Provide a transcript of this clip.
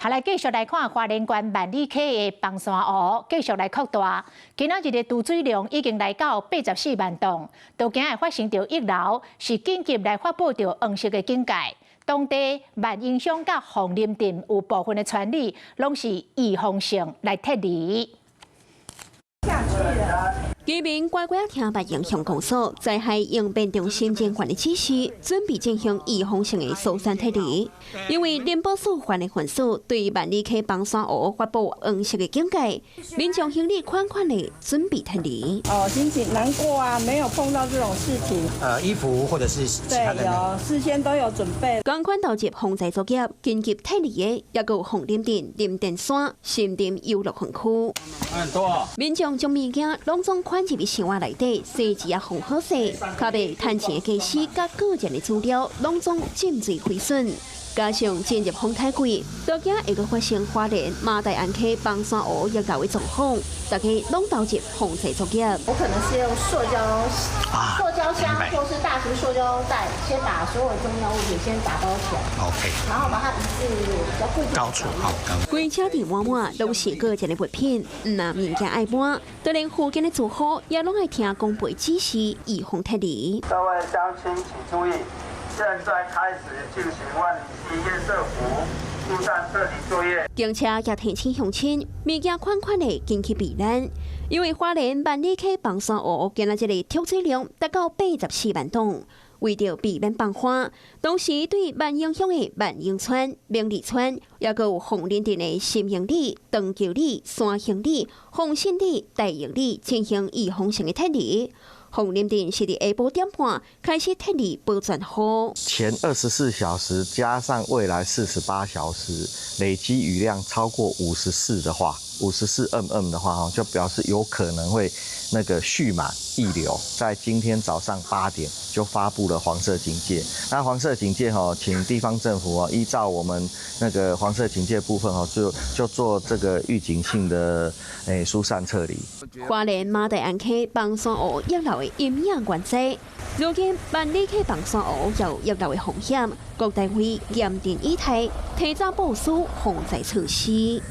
下來繼續來看花蓮縣萬里溪的崩山湖，繼續來擴大。今仔日的貯水量已經來到84萬噸，都今日發生到1樓是緊急來發布到黃色的警戒。當地萬英鄉甲鳳林鎮有部分的村里，攏是預防性來撤離。居民乖乖聽萬英鄉公所災害應變中心監管的指示，準備進行預防性的疏散撤離。因為林保署管理分署對萬里溪崩山湖發布黃色的警戒，民眾行李款款的準備撤離。心情難過啊，沒有碰到這種事情。衣服或者是其他的，對，有事先都有準備。趕快到接防災作業，緊急撤離的也有鳳林鎮、林電山、新店遊樂園區。民眾將物件攏總款入去箱仔內底，洗一下封好勢，卡被趁錢的駕駛甲個人的資料攏總浸水毀損。加上進入風太貴，都驚會閣發生花蓮馬大安溪崩山湖逆流的狀況，大家攏投入防災作業。我可能是用塑膠箱或是大型塑膠袋，先把所有重要物品先打包起來 ，OK， 然後把它移至比較固定高處，好高。規車頂滿滿攏是個人的物品，若物件愛搬，就連附近的住戶也攏愛聽公佈指示，預防撤離。各位鄉親請注意。現在開始進行萬里溪堰塞湖疏散撤離作業。警車也提醒鄉親，物件款款的緊急避難，因為花蓮萬里溪崩山湖今仔日的貯水量達到84萬噸，為着避免崩花，當時對萬英鄉的萬英村、明里村，也有鳳林鎮的新營里、長橋里、山興里、鳳新里、大營里進行預防性的撤離。鳳林鎮是伫下晡點半開始撤離保全後，前24小時加上未來48小時，累積雨量超過54的話，54mm的話，就表示有可能會那個蓄滿溢流。在今天早上8點就發布了黃色警戒。那黃色警戒請地方政府依照我們那個黃色警戒部分就做這個預警性的疏散撤離。花蓮馬大安溪崩山湖逆流的陰影關係，如今萬里溪崩山湖有逆流的風險，各單位嚴陣以待，提早部署防災措施。